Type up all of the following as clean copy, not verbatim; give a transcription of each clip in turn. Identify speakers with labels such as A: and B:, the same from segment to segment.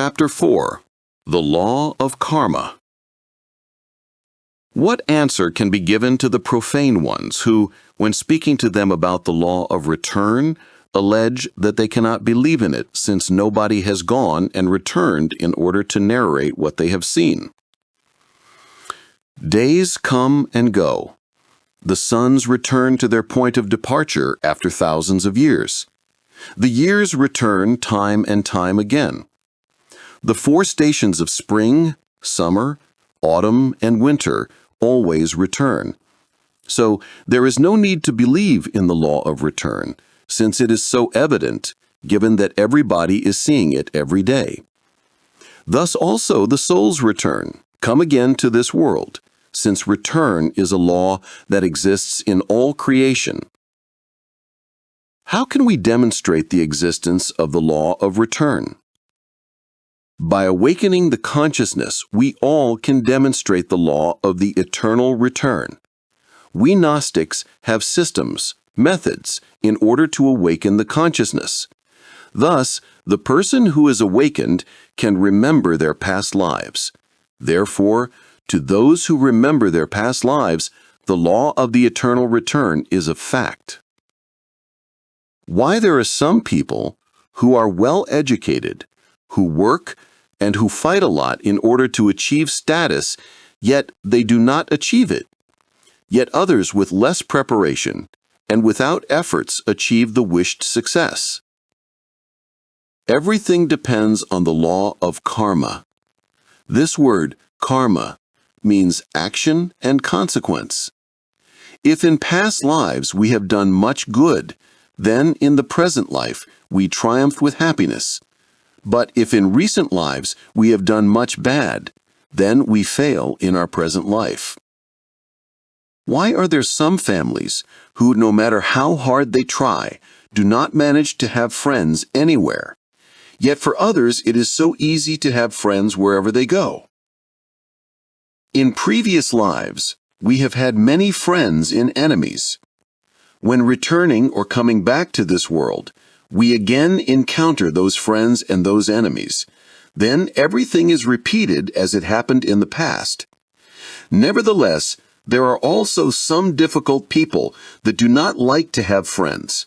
A: Chapter 4. The Law of Karma. What answer can be given to the profane ones who, when speaking to them about the law of return, allege that they cannot believe in it since nobody has gone and returned in order to narrate what they have seen? Days come and go. The suns return to their point of departure after thousands of years. The years return time and time again. The 4 stations of spring, summer, autumn, and winter always return. So there is no need to believe in the law of return, since it is so evident, given that everybody is seeing it every day. Thus also the souls return, come again to this world, since return is a law that exists in all creation. How can we demonstrate the existence of the law of return? By awakening the consciousness, we all can demonstrate the law of the eternal return. We Gnostics have systems, methods, in order to awaken the consciousness. Thus, the person who is awakened can remember their past lives. Therefore, to those who remember their past lives, the law of the eternal return is a fact. Why there are some people who are well educated, who work, and who fight a lot in order to achieve status, yet they do not achieve it. Yet others with less preparation and without efforts achieve the wished success. Everything depends on the law of karma. This word, karma, means action and consequence. If in past lives we have done much good, then in the present life we triumph with happiness. But if in recent lives we have done much bad, then we fail in our present life. Why are there some families who, no matter how hard they try, do not manage to have friends anywhere? Yet for others it is so easy to have friends wherever they go. In previous lives, we have had many friends in enemies. When returning or coming back to this world, we again encounter those friends and those enemies. Then everything is repeated as it happened in the past. Nevertheless, there are also some difficult people that do not like to have friends.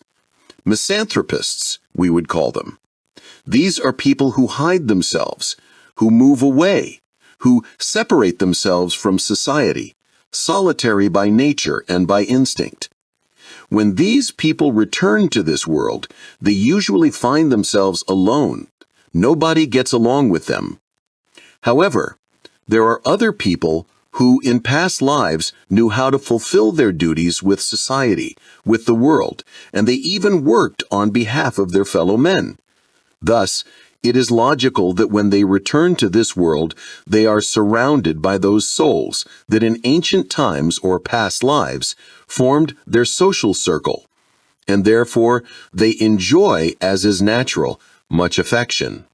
A: Misanthropists, we would call them. These are people who hide themselves, who move away, who separate themselves from society, solitary by nature and by instinct. When these people return to this world, they usually find themselves alone. Nobody gets along with them. However, there are other people who in past lives knew how to fulfill their duties with society, with the world, and they even worked on behalf of their fellow men. Thus, it is logical that when they return to this world, they are surrounded by those souls that in ancient times or past lives formed their social circle, and therefore they enjoy, as is natural, much affection.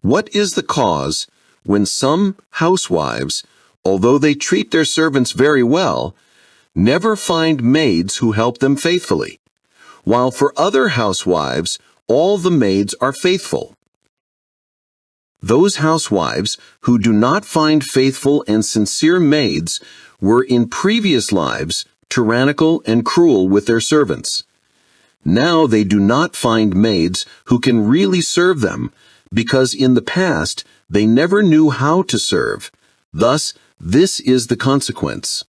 A: What is the cause when some housewives, although they treat their servants very well, never find maids who help them faithfully, while for other housewives all the maids are faithful? Those housewives who do not find faithful and sincere maids were in previous lives tyrannical and cruel with their servants. Now they do not find maids who can really serve them, because in the past they never knew how to serve. Thus, this is the consequence.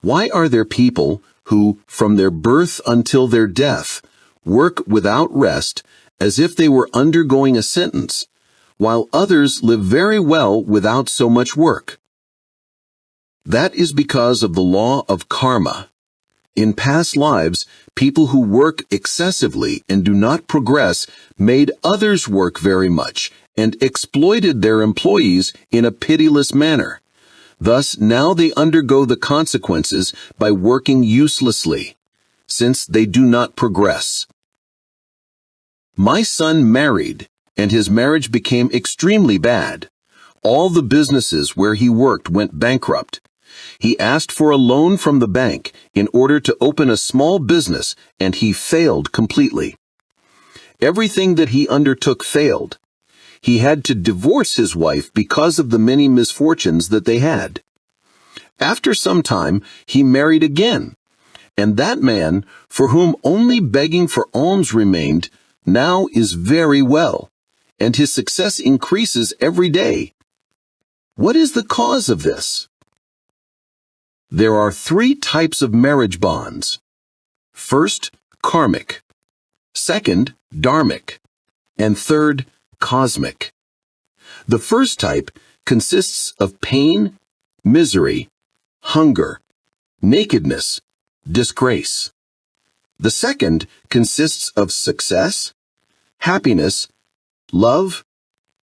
A: Why are there people who, from their birth until their death, work without rest as if they were undergoing a sentence, while others live very well without so much work? That is because of the law of karma. In past lives, people who work excessively and do not progress made others work very much and exploited their employees in a pitiless manner. Thus, now they undergo the consequences by working uselessly, since they do not progress. My son married, and his marriage became extremely bad. All the businesses where he worked went bankrupt. He asked for a loan from the bank in order to open a small business, and he failed completely. Everything that he undertook failed. He had to divorce his wife because of the many misfortunes that they had. After some time, he married again, and that man, for whom only begging for alms remained, now is very well, and his success increases every day. What is the cause of this? There are 3 types of marriage bonds. First, karmic. Second, dharmic. And third, cosmic. The first type consists of pain, misery, hunger, nakedness, disgrace. The second consists of success, happiness, love,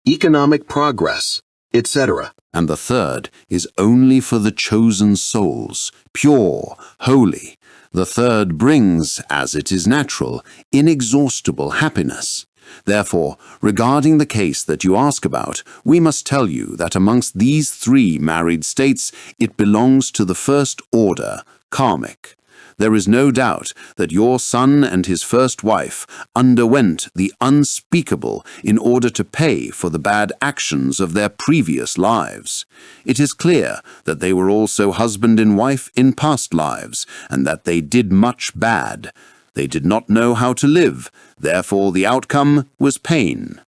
A: economic progress, etc.
B: And the third is only for the chosen souls, pure, holy. The third brings, as it is natural, inexhaustible happiness. Therefore, regarding the case that you ask about, we must tell you that amongst these 3 married states, it belongs to the first order, karmic. There is no doubt that your son and his first wife underwent the unspeakable in order to pay for the bad actions of their previous lives. It is clear that they were also husband and wife in past lives, and that they did much bad. They did not know how to live, therefore the outcome was pain.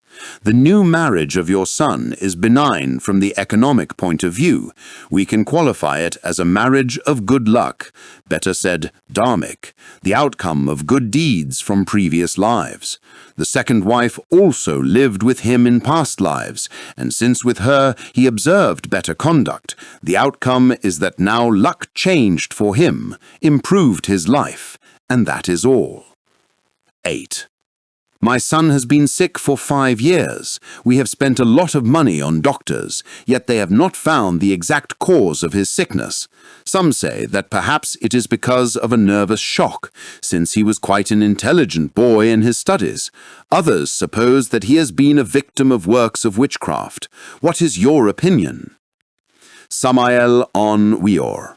B: The new marriage of your son is benign from the economic point of view. We can qualify it as a marriage of good luck, better said, dharmic, the outcome of good deeds from previous lives. The second wife also lived with him in past lives, and since with her he observed better conduct, the outcome is that now luck changed for him, improved his life, and that is all. 8. My son has been sick for 5 years. We have spent a lot of money on doctors, yet they have not found the exact cause of his sickness. Some say that perhaps it is because of a nervous shock, since he was quite an intelligent boy in his studies. Others suppose that he has been a victim of works of witchcraft. What is your opinion? Samael Aun Weor.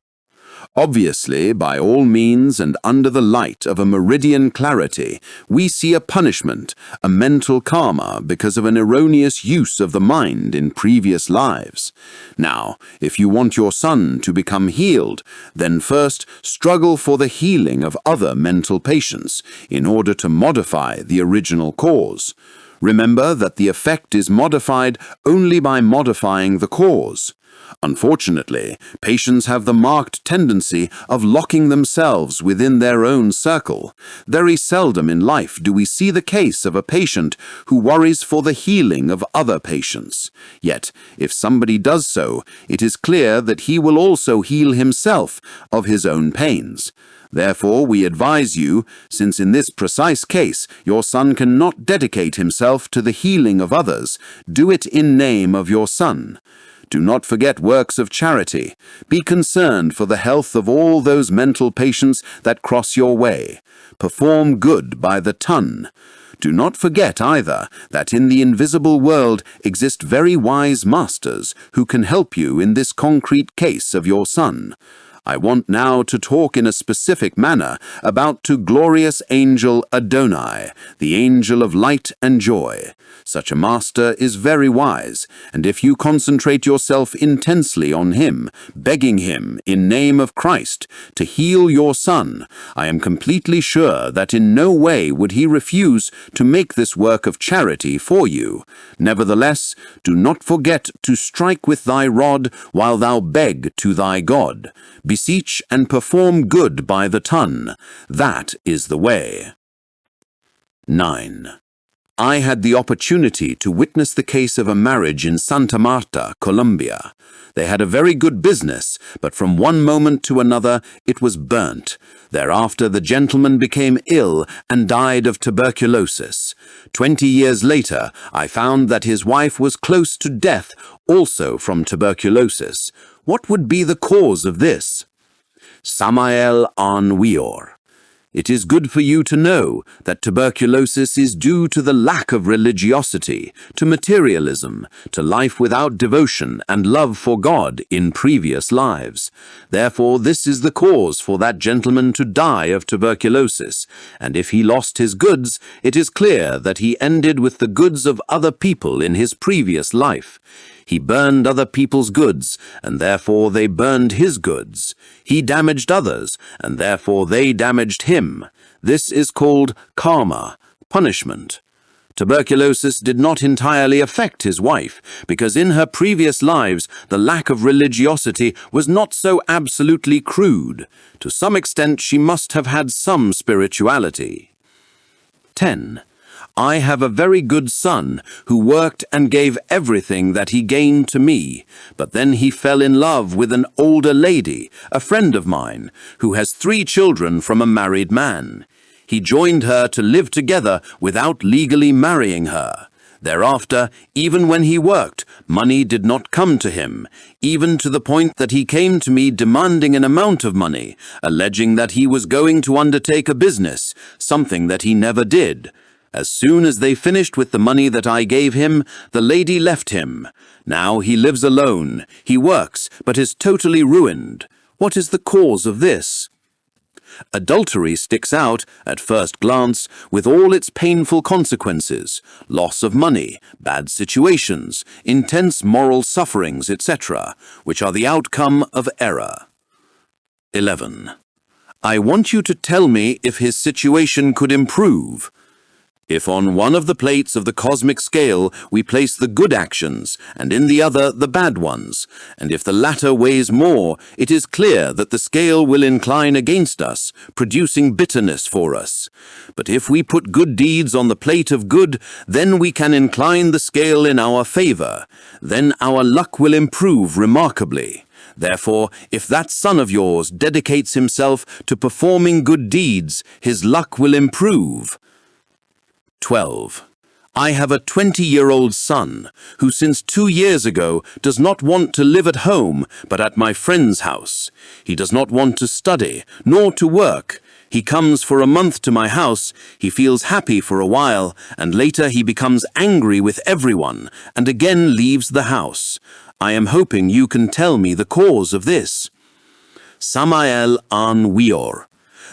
B: Obviously, by all means and under the light of a meridian clarity, we see a punishment, a mental karma because of an erroneous use of the mind in previous lives. Now, if you want your son to become healed, then first struggle for the healing of other mental patients in order to modify the original cause. Remember that the effect is modified only by modifying the cause. Unfortunately, patients have the marked tendency of locking themselves within their own circle. Very seldom in life do we see the case of a patient who worries for the healing of other patients. Yet, if somebody does so, it is clear that he will also heal himself of his own pains. Therefore, we advise you, since in this precise case your son cannot dedicate himself to the healing of others, do it in name of your son. Do not forget works of charity. Be concerned for the health of all those mental patients that cross your way. Perform good by the ton. Do not forget either that in the invisible world exist very wise masters who can help you in this concrete case of your son. I want now to talk in a specific manner about to glorious angel Adonai, the angel of light and joy. Such a master is very wise, and if you concentrate yourself intensely on him, begging him, in name of Christ, to heal your son, I am completely sure that in no way would he refuse to make this work of charity for you. Nevertheless, do not forget to strike with thy rod while thou beg to thy God. Beseech and perform good by the ton. That is the way. 9. I had the opportunity to witness the case of a marriage in Santa Marta, Colombia. They had a very good business, but from one moment to another it was burnt. Thereafter the gentleman became ill and died of tuberculosis. 20 years later, I found that his wife was close to death, also from tuberculosis. What would be the cause of this? Samael Aun Weor. It is good for you to know that tuberculosis is due to the lack of religiosity, to materialism, to life without devotion and love for God in previous lives. Therefore, this is the cause for that gentleman to die of tuberculosis, and if he lost his goods, it is clear that he ended with the goods of other people in his previous life. He burned other people's goods, and therefore they burned his goods. He damaged others, and therefore they damaged him. This is called karma, punishment. Tuberculosis did not entirely affect his wife, because in her previous lives the lack of religiosity was not so absolutely crude. To some extent she must have had some spirituality. 10. I have a very good son who worked and gave everything that he gained to me, but then he fell in love with an older lady, a friend of mine, who has 3 children from a married man. He joined her to live together without legally marrying her. Thereafter, even when he worked, money did not come to him, even to the point that he came to me demanding an amount of money, alleging that he was going to undertake a business, something that he never did. As soon as they finished with the money that I gave him, the lady left him. Now he lives alone. He works, but is totally ruined. What is the cause of this? Adultery sticks out, at first glance, with all its painful consequences: loss of money, bad situations, intense moral sufferings, etc., which are the outcome of error. 11. I want you to tell me if his situation could improve. If on one of the plates of the cosmic scale we place the good actions, and in the other the bad ones, and if the latter weighs more, it is clear that the scale will incline against us, producing bitterness for us. But if we put good deeds on the plate of good, then we can incline the scale in our favor. Then our luck will improve remarkably. Therefore, if that son of yours dedicates himself to performing good deeds, his luck will improve. 12. I have a 20-year-old son who since 2 years ago does not want to live at home but at my friend's house. He does not want to study nor to work. He comes for a month to my house, he feels happy for a while, and later he becomes angry with everyone and again leaves the house. I am hoping you can tell me the cause of this. Samael Aun Weor.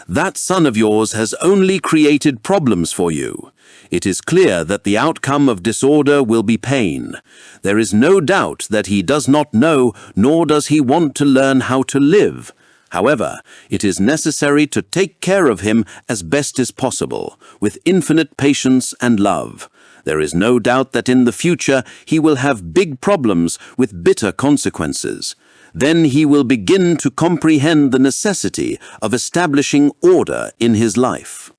B: That son of yours has only created problems for you. It is clear that the outcome of disorder will be pain. There is no doubt that he does not know, nor does he want to learn how to live. However, it is necessary to take care of him as best as possible, with infinite patience and love. There is no doubt that in the future he will have big problems with bitter consequences. Then he will begin to comprehend the necessity of establishing order in his life.